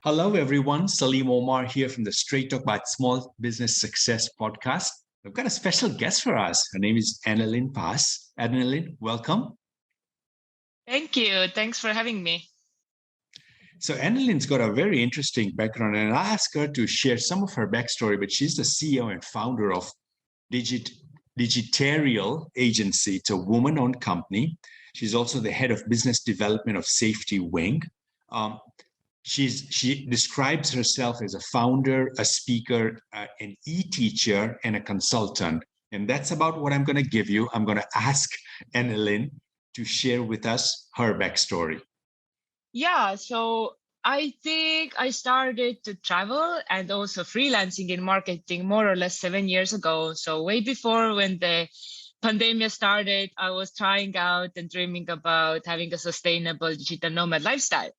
Hello, everyone. Salim Omar here from the Straight Talk about Small Business Success podcast. We've got a special guest for us. Her name is Enelin Paas. Enelin, welcome. Thank you. Thanks for having me. So, Enelin's got a very interesting background, and I asked her to share some of her backstory, but she's the CEO and founder of Digit Digitarial Agency. It's a woman-owned company. She's also the head of business development of Safety Wing. Um, she describes herself as a founder, a speaker, an e-teacher, and a consultant. And that's about what I'm going to give you. I'm going to ask Enelin to share with us her backstory. Yeah, so I think I started to travel and also freelancing in marketing more or less 7 years ago. So way before when the pandemic started, I was trying out and dreaming about having a sustainable digital nomad lifestyle.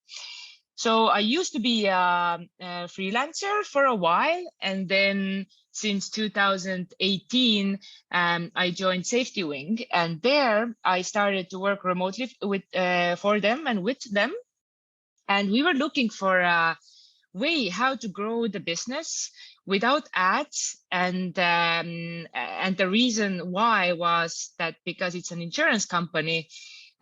So I used to be a freelancer for a while, and then since 2018, I joined Safety Wing, and there I started to work remotely with for them and with them. And we were looking for a way how to grow the business without ads. And the reason why was that because it's an insurance company,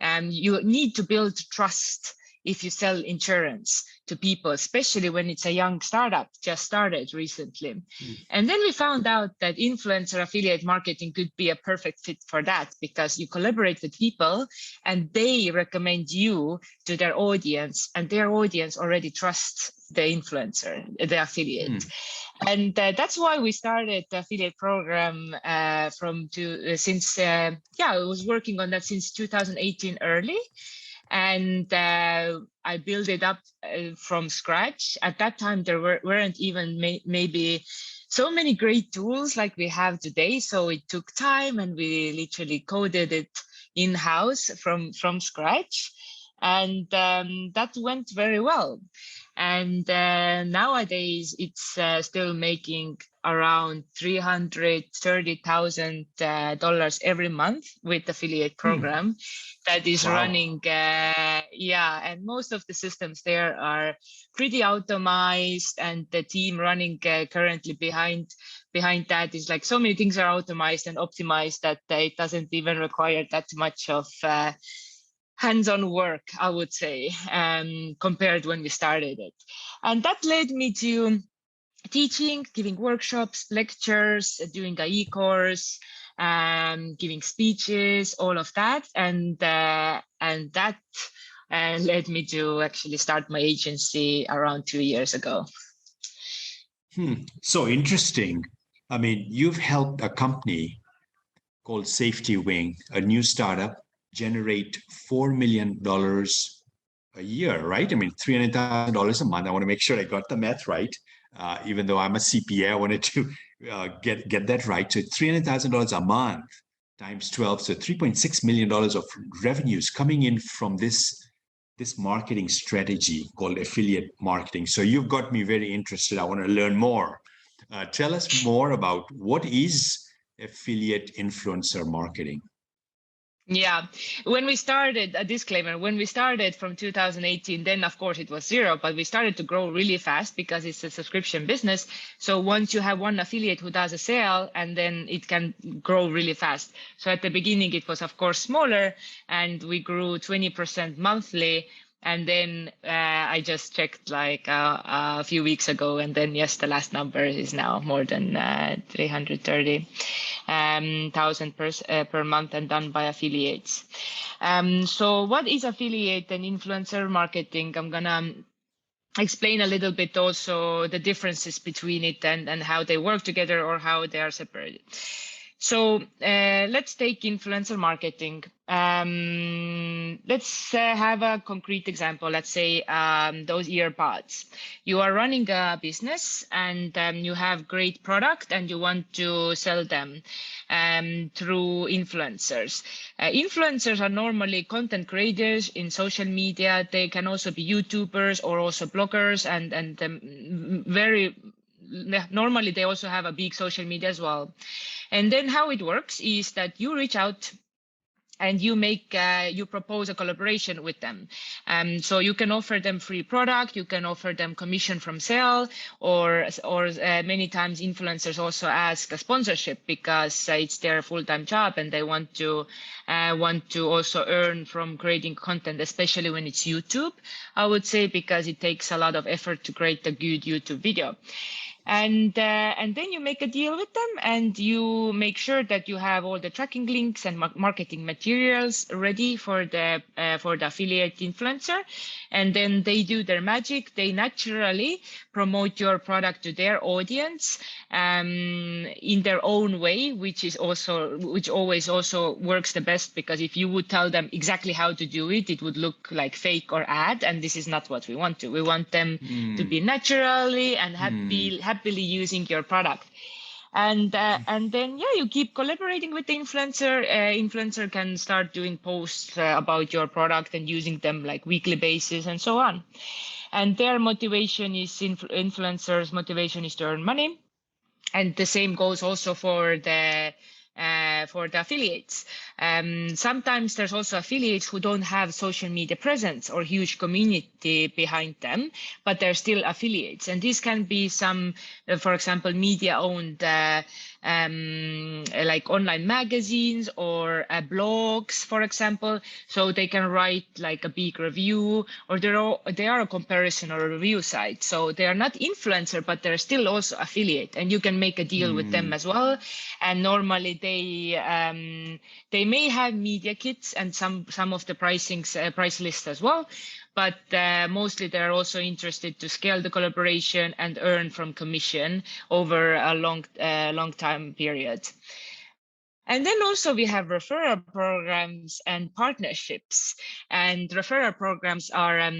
you need to build trust if you sell insurance to people, especially when it's a young startup just started recently. And then we found out that influencer affiliate marketing could be a perfect fit for that because you collaborate with people and they recommend you to their audience, and their audience already trusts the influencer, the affiliate. And that's why we started the affiliate program I was working on that since 2018 early. And I built it up from scratch. At that time, there weren't even maybe so many great tools like we have today. So it took time, and we literally coded it in-house from scratch. And that went very well. And nowadays, it's still making around $330,000 every month with affiliate program that is running. And most of the systems there are pretty automated, and the team running currently behind that is like so many things are automated and optimized that it doesn't even require that much of hands-on work, I would say, compared when we started it. And that led me to teaching, giving workshops, lectures, doing a e-course, giving speeches, all of that. And that led me to actually start my agency around 2 years ago. So interesting. I mean, you've helped a company called Safety Wing, a new startup, generate $4 million a year, right? I mean, $300,000 a month. I want to make sure I got the math right. Even though I'm a CPA, I wanted to get that right. So $300,000 a month times 12, so $3.6 million of revenues coming in from this marketing strategy called affiliate marketing. So you've got me very interested. I want to learn more. Tell us more about what is affiliate influencer marketing. Yeah, when we started, a disclaimer, when we started from 2018, then of course it was zero, but we started to grow really fast because it's a subscription business. So once you have one affiliate who does a sale, and then it can grow really fast. So at the beginning, it was of course smaller, and we grew 20% monthly. And then I just checked like a few weeks ago, and then yes, the last number is now more than 330,000 per month, and done by affiliates. So what is affiliate and influencer marketing? I'm gonna explain a little bit also the differences between it and how they work together or how they are separated. So let's take influencer marketing. Let's have a concrete example. Let's say those earpods. You are running a business, and you have great product, and you want to sell them through influencers. Influencers are normally content creators in social media. They can also be YouTubers or also bloggers, and normally they also have a big social media as well. And then how it works is that you reach out and you propose a collaboration with them. So you can offer them free product, you can offer them commission from sale, or many times influencers also ask a sponsorship because it's their full-time job and they want to also earn from creating content, especially when it's YouTube, I would say, because it takes a lot of effort to create a good YouTube video. And then you make a deal with them, and you make sure that you have all the tracking links and marketing materials ready for the affiliate influencer, and then they do their magic. They naturally promote your product to their audience in their own way, which always also works the best, because if you would tell them exactly how to do it, it would look like fake or ad, and this is not what we want to. We want them to be naturally and happily using your product. And then you keep collaborating with the influencer. Influencer can start doing posts about your product and using them like weekly basis and so on. And their motivation is influencers' motivation is to earn money. And the same goes also for the affiliates. Sometimes there's also affiliates who don't have social media presence or huge community behind them, but they're still affiliates. And this can be some, for example, media-owned like online magazines or blogs, for example. So they can write like a big review, or they are a comparison or a review site. So they are not influencer, but they're still also affiliate, and you can make a deal with them as well. And normally they may have media kits and some of the price list as well, but mostly they're also interested to scale the collaboration and earn from commission over a long time period. And then also we have referral programs and partnerships. And referral programs are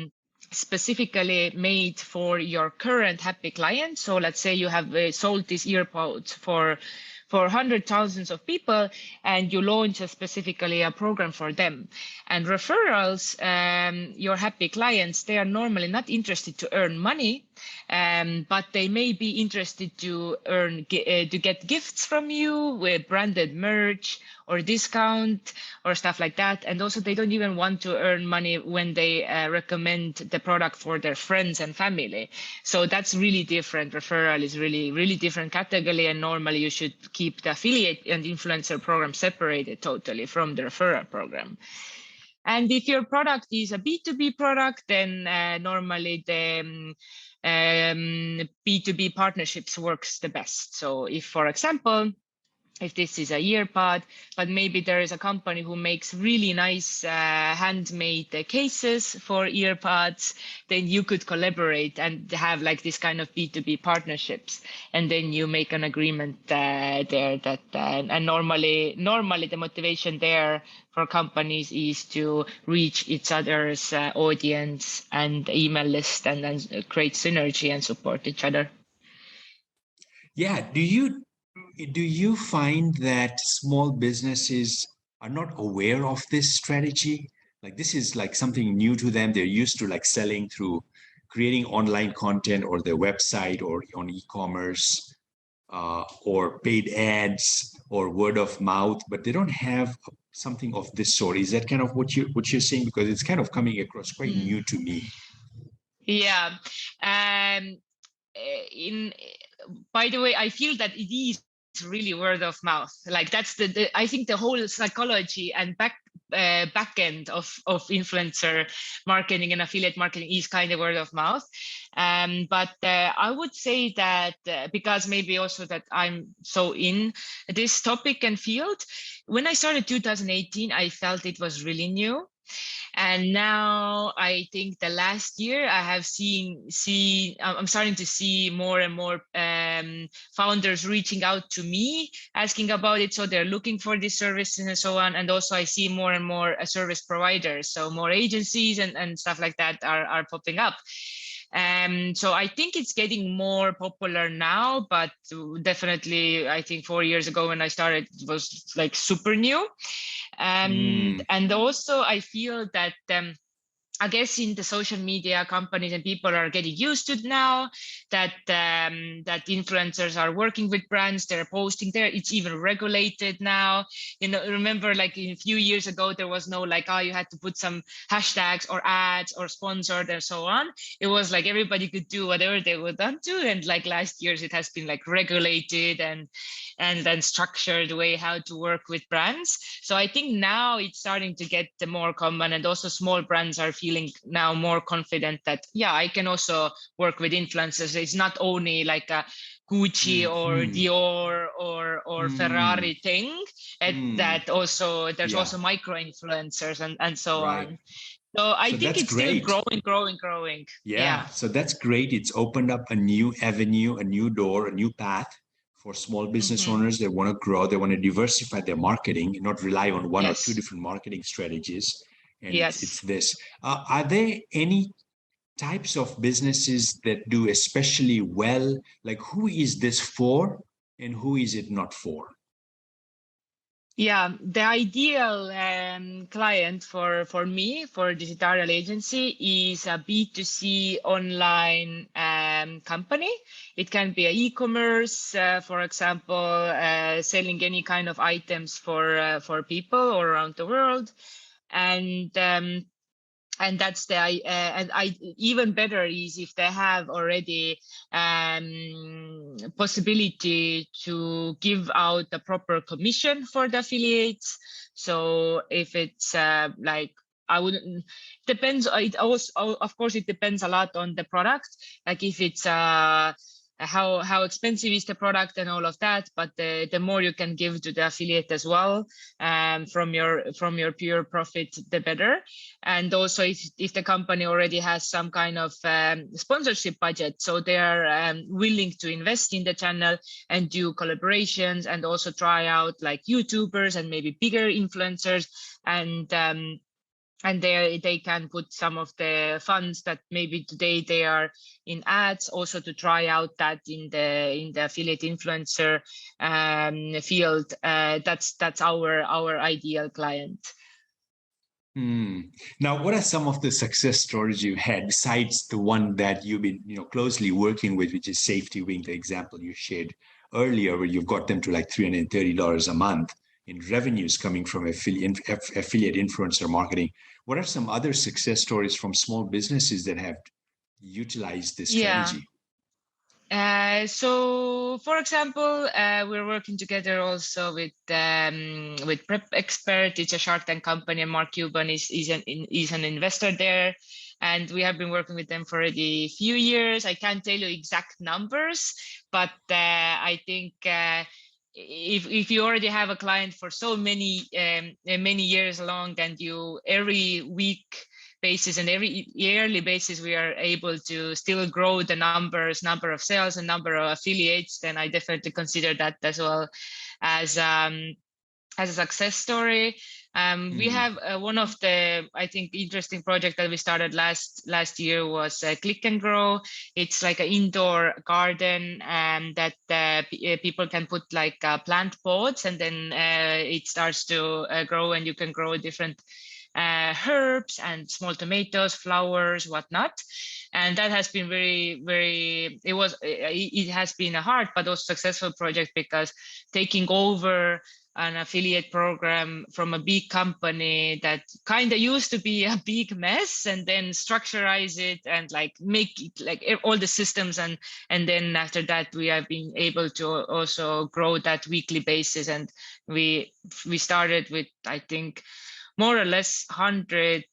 specifically made for your current happy client. So let's say you have sold these earpods for 100,000 of people, and you launch specifically a program for them. And referrals, your happy clients, they are normally not interested to earn money, but they may be interested to get gifts from you with branded merch or discount or stuff like that. And also they don't even want to earn money when they recommend the product for their friends and family. So that's really different. Referral is really different category, and normally you should keep the affiliate and influencer program separated totally from the referral program. And if your product is a B2B product, then normally the B2B partnerships works the best. So if, for example, if this is a earpod, but maybe there is a company who makes really nice handmade cases for earpods, then you could collaborate and have like this kind of B2B partnerships. And then you make an agreement there that, and normally the motivation there for companies is to reach each other's audience and email list, and then create synergy and support each other. Yeah. Do you find that small businesses are not aware of this strategy? Like this is like something new to them. They're used to like selling through creating online content or their website or on e-commerce or paid ads or word of mouth, but they don't have something of this sort. Is that kind of what you're saying? Because it's kind of coming across quite new to me. Yeah. By the way, I feel that it is really word of mouth. Like that's I think the whole psychology and back end of influencer marketing and affiliate marketing is kind of word of mouth. But I would say that because maybe also that I'm so in this topic and field, when I started 2018, I felt it was really new. And now I think the last year I have I'm starting to see more and more founders reaching out to me, asking about it. So they're looking for these services and so on. And also I see more and more service providers. So more agencies and stuff like that are popping up. So I think it's getting more popular now, but definitely I think 4 years ago when I started, it was like super new. And also I feel that I guess in the social media companies and people are getting used to it now that that influencers are working with brands, they're posting there. It's even regulated now. You know, remember like a few years ago, there was no like, oh, you had to put some hashtags or ads or sponsored and so on. It was like everybody could do whatever they would want to. And like last years, it has been like regulated and then structured way how to work with brands. So I think now it's starting to get more common, and also small brands are feeling now more confident that, yeah, I can also work with influencers. It's not only like a Gucci or Hmm. Dior or Hmm. Ferrari thing. Hmm. That also there's Yeah. also micro influencers and so Right. on. So I So think that's it's still great. growing. Yeah, Yeah. so that's great. It's opened up a new avenue, a new door, a new path for small business Hmm. owners. They want to grow, they want to diversify their marketing, not rely on one or two Yes. different marketing strategies. And it's Yes. this. Are there any types of businesses that do especially well? Like, who is this for and who is it not for? Yeah, the ideal client for me for digital agency is a B2C online company. It can be a e-commerce, for example, selling any kind of items for people all around the world, and and that's the and I even better is if they have already possibility to give out the proper commission for the affiliates. So if it's like I wouldn't depends it also of course it depends a lot on the product, like if it's how expensive is the product and all of that, but the more you can give to the affiliate as well, from your pure profit, the better. And also if the company already has some kind of sponsorship budget, so they are willing to invest in the channel and do collaborations and also try out like YouTubers and maybe bigger influencers, and they can put some of the funds that maybe today they are in ads also to try out that in the affiliate influencer field. That's our ideal client. Hmm. Now, what are some of the success stories you've had besides the one that you've been, closely working with, which is Safety Wing, the example you shared earlier, where you've got them to like $330 a month in revenues coming from affiliate influencer marketing. What are some other success stories from small businesses that have utilized this Yeah. strategy? So, for example, we're working together also with Prep Expert. It's a Shark Tank company, and Mark Cuban is an investor there, and we have been working with them for already a few years. I can't tell you exact numbers, but I think if you already have a client for so many years long, and you every week basis and every yearly basis we are able to still grow the number of sales and number of affiliates, then I definitely consider that as well as a success story. We Hmm. have one of the I think interesting project that we started last year was Click and Grow. It's like an indoor garden that people can put like plant pots, and then it starts to grow, and you can grow different herbs and small tomatoes, flowers, whatnot. And that has been very it has been a hard but also successful project, because taking over an affiliate program from a big company that kind of used to be a big mess, and then structurize it and like make it like all the systems, and then after that we have been able to also grow that weekly basis. And we started with I think more or less 100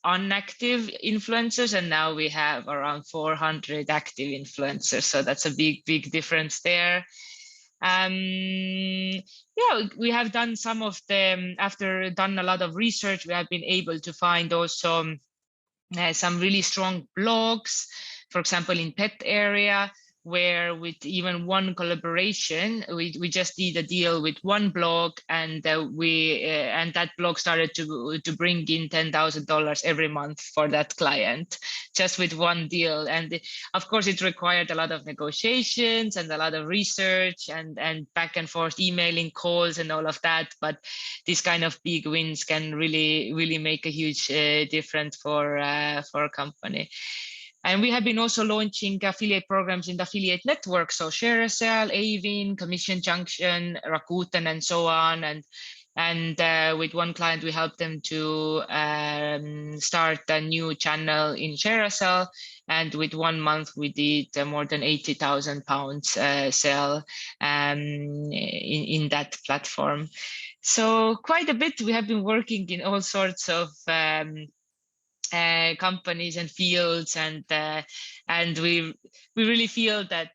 unactive influencers, and now we have around 400 active influencers, so that's a big difference there. Yeah, we have done some of them after done a lot of research. We have been able to find also some really strong blogs, for example in pet area, where with even one collaboration, we just did a deal with one blog, and and that blog started to bring in $10,000 every month for that client, just with one deal. And of course, it required a lot of negotiations and a lot of research and back and forth emailing, calls, and all of that. But these kind of big wins can really make a huge difference for a company. And we have been also launching affiliate programs in the affiliate network. So ShareSell, Avin, Commission Junction, Rakuten, and so on. And with one client, we helped them to start a new channel in ShareSell. And with 1 month, we did more than £80,000 sell in that platform. So quite a bit. We have been working in all sorts of companies and fields, and we really feel that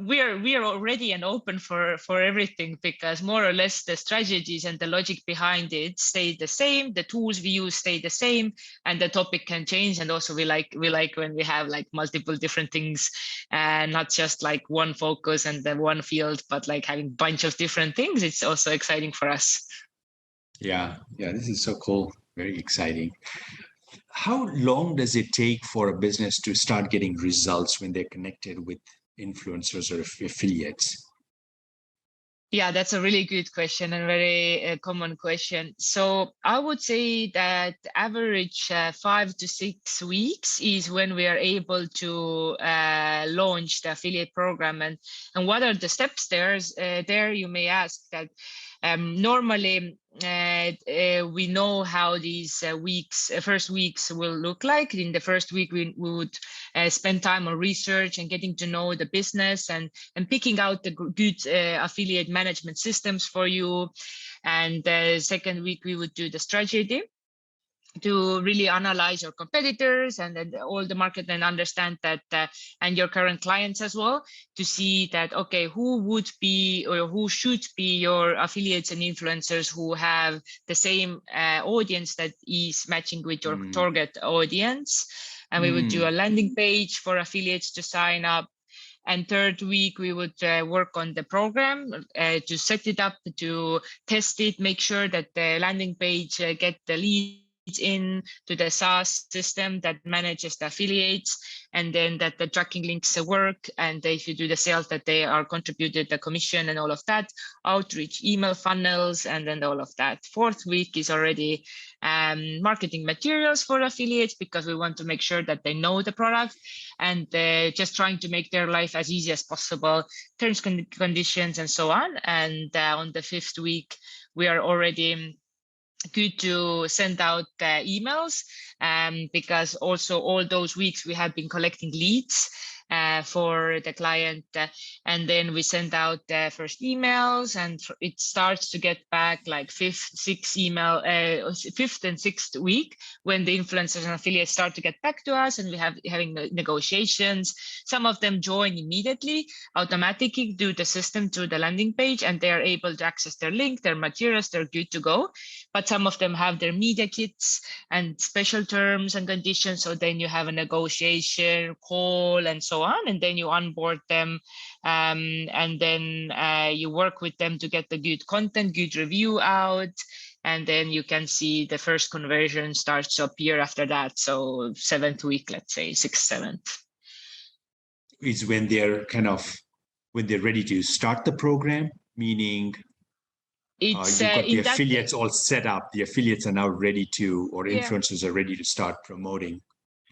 we are ready and open for everything, because more or less the strategies and the logic behind it stay the same, the tools we use stay the same, and the topic can change. And also we like when we have like multiple different things, and not just like one focus and the one field, but like having a bunch of different things. It's also exciting for us. Yeah, this is so cool. Very exciting. How long does it take for a business to start getting results when they're connected with influencers or affiliates? Yeah, that's a really good question and very common question. So I would say that average 5 to 6 weeks is when we are able to launch the affiliate program. And what are the steps there? There you may ask that normally we know how these first weeks will look like. In the first week, we would spend time on research and getting to know the business and picking out the good affiliate management systems for you. And the second week, we would do the strategy to really analyze your competitors and then all the market, and understand that and your current clients as well, to see that, okay, who would be or who should be your affiliates and influencers who have the same audience that is matching with your target audience. And we would do a landing page for affiliates to sign up. And third week, we would work on the program to set it up, to test it, make sure that the landing page get the lead in to the SaaS system that manages the affiliates, and then that the tracking links work, and if you do the sales, that they are contributed the commission and all of that, outreach, email funnels, and then all of that. Fourth week is already marketing materials for affiliates, because we want to make sure that they know the product, and just trying to make their life as easy as possible, terms, conditions, and so on. And on the fifth week, we are already good to send out emails, because also all those weeks we have been collecting leads for the client, and then we send out the first emails, and it starts to get back like fifth and sixth week, when the influencers and affiliates start to get back to us, and we have having negotiations. Some of them join immediately, automatically do the system to the landing page, and they are able to access their link, their materials, they're good to go. But some of them have their media kits and special terms and conditions. So then you have a negotiation call and so on, and then you onboard them, and then you work with them to get the good content, good review out, and then you can see the first conversion starts to appear after that. So seventh week, let's say, sixth, seventh. Is when they're when they're ready to start the program, meaning you've got the affiliates all set up. The affiliates are now ready to, or influencers are ready to start promoting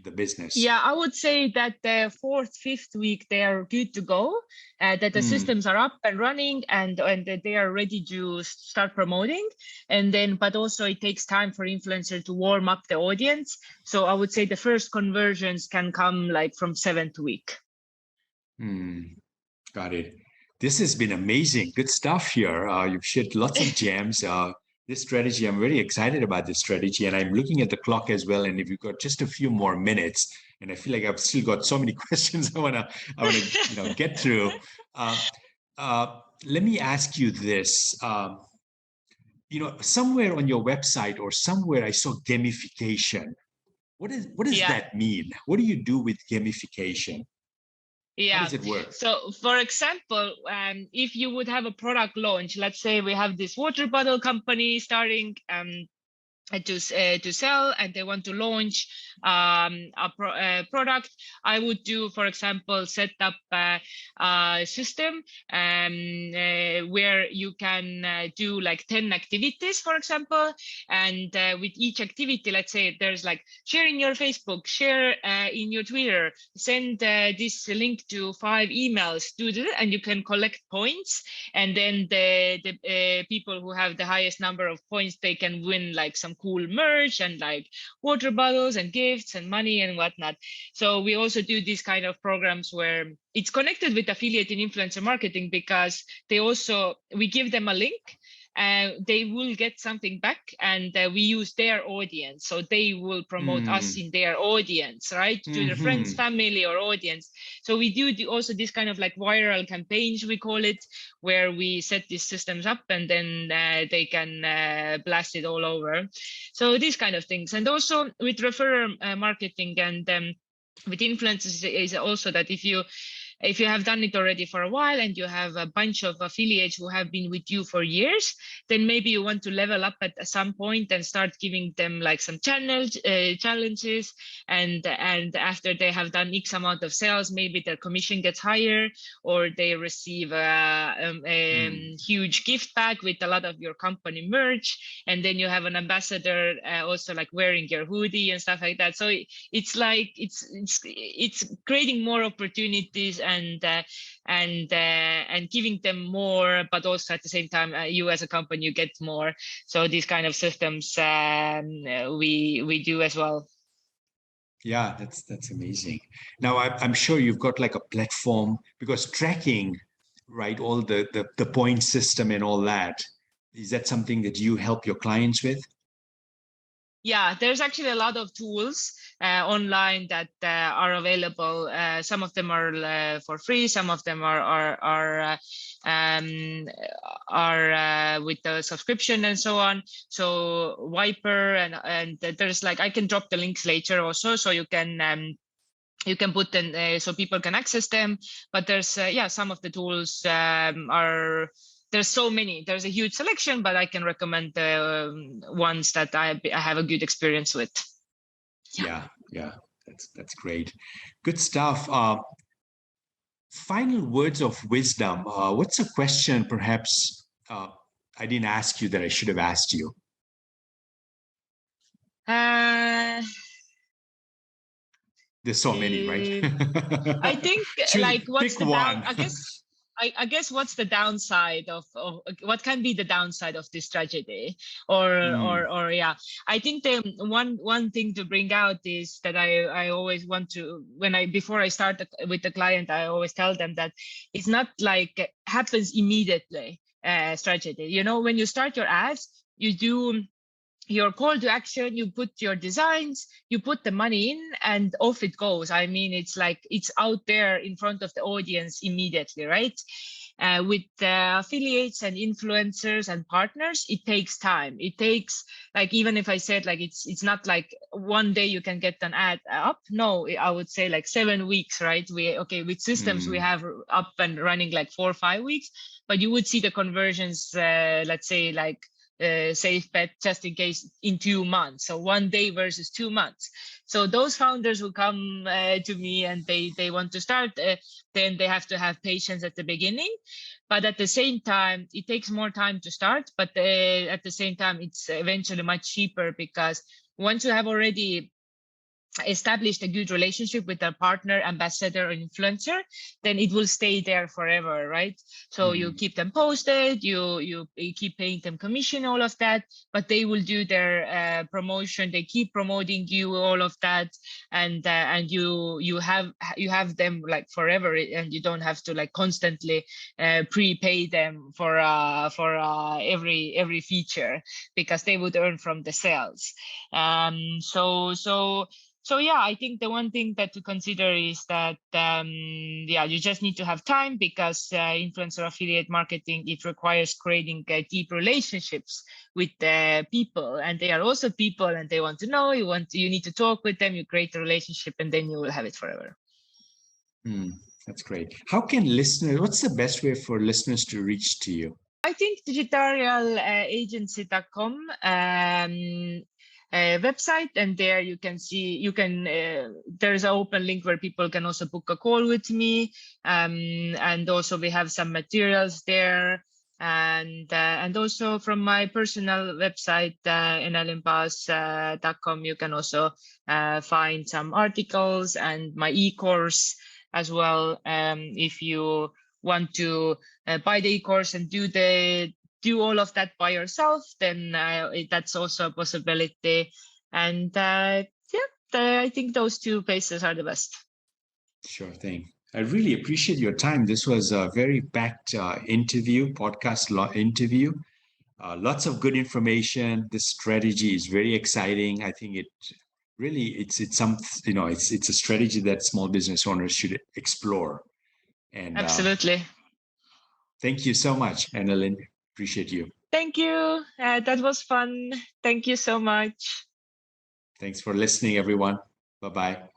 the business. Yeah, I would say that the fourth, fifth week, they are good to go, that the systems are up and running, and that they are ready to start promoting. And then, but also it takes time for influencer to warm up the audience. So I would say the first conversions can come like from seventh week. Got it. This has been amazing. Good stuff here. You've shared lots of gems. This strategy, I'm very excited about this strategy, and I'm looking at the clock as well. And if you've got just a few more minutes, and I feel like I've still got so many questions I wanna get through. Let me ask you this. Somewhere on your website or somewhere I saw gamification. What does that mean? What do you do with gamification? How Yeah. does it work? So, for example, if you would have a product launch, let's say we have this water bottle company starting to sell, and they want to launch a product. I would do, for example, set up a system where you can do like 10 activities, for example, and with each activity, let's say there's like share in your Facebook, share in your Twitter, send this link to 5 emails, do this, and you can collect points, and then the people who have the highest number of points, they can win like some cool merch and like water bottles and gifts and money and whatnot. So we also do these kind of programs where it's connected with affiliate and influencer marketing, because we give them a link, they will get something back, and we use their audience, so they will promote us in their audience, right, to their friends, family, or audience. So we do also this kind of like viral campaigns, we call it, where we set these systems up, and then they can blast it all over. So these kind of things. And also with referral marketing and with influencers is also that if you have done it already for a while and you have a bunch of affiliates who have been with you for years, then maybe you want to level up at some point and start giving them like some challenges. And after they have done X amount of sales, maybe their commission gets higher, or they receive a huge gift bag with a lot of your company merch. And then you have an ambassador also like wearing your hoodie and stuff like that. So it's like, it's creating more opportunities and giving them more, but also at the same time, you as a company, you get more. So these kind of systems we do as well. Yeah, that's amazing. Now I'm sure you've got like a platform, because tracking, right, all the point system and all that. Is that something that you help your clients with? Yeah, there's actually a lot of tools online that are available. Some of them are for free. Some of them are with the subscription and so on. So Viper and there's like, I can drop the links later also, so you can put them so people can access them. But there's some of the tools there's so many. There's a huge selection, but I can recommend the ones that I have a good experience with. Yeah, that's great. Good stuff. Final words of wisdom. What's a question perhaps I didn't ask you that I should have asked you? There's so many, right? I think like what's pick the one. I guess what's the downside of what can be the downside of this tragedy, or yeah, I think the one thing to bring out is that I always want to, before I start with the client, I always tell them that it's not like happens immediately. Tragedy, you know, when you start your ads, you do your call to action, you put your designs, you put the money in, and off it goes. I mean, it's like it's out there in front of the audience immediately, right? With affiliates and influencers and partners, it takes time. It takes, like, even if I said like it's not like one day you can get an ad up. No, I would say like 7 weeks, right? With systems we have up and running like 4 or 5 weeks, but you would see the conversions, let's say like safe bet just in case in 2 months. So 1 day versus 2 months. So those founders who come to me and they want to start, then they have to have patience at the beginning. But at the same time, it takes more time to start. But at the same time, it's eventually much cheaper, because once you have already established a good relationship with a partner, ambassador, or influencer, then it will stay there forever, right? So you keep them posted, you keep paying them commission, all of that, but they will do their promotion. They keep promoting you, all of that, and you have them like forever, and you don't have to like constantly prepay them for every feature, because they would earn from the sales. So yeah, I think the one thing that to consider is that you just need to have time, because influencer affiliate marketing, it requires creating deep relationships with people, and they are also people, and they want to know you need to talk with them, you create a relationship, and then you will have it forever. That's great. How can listeners, what's the best way for listeners to reach to you? I think digitarialagency.com website, and there you can see, there's an open link where people can also book a call with me. And also we have some materials there. And also from my personal website, enelinpaas.com, you can also find some articles and my e-course as well. If you want to buy the e-course and do all of that by yourself, then that's also a possibility. And I think those two places are the best. Sure thing. I really appreciate your time. This was a very packed podcast interview. Lots of good information. This strategy is very exciting. I think it's some, it's a strategy that small business owners should explore. And absolutely. Thank you so much, Enelin. Appreciate you. Thank you. That was fun. Thank you so much. Thanks for listening, everyone. Bye-bye.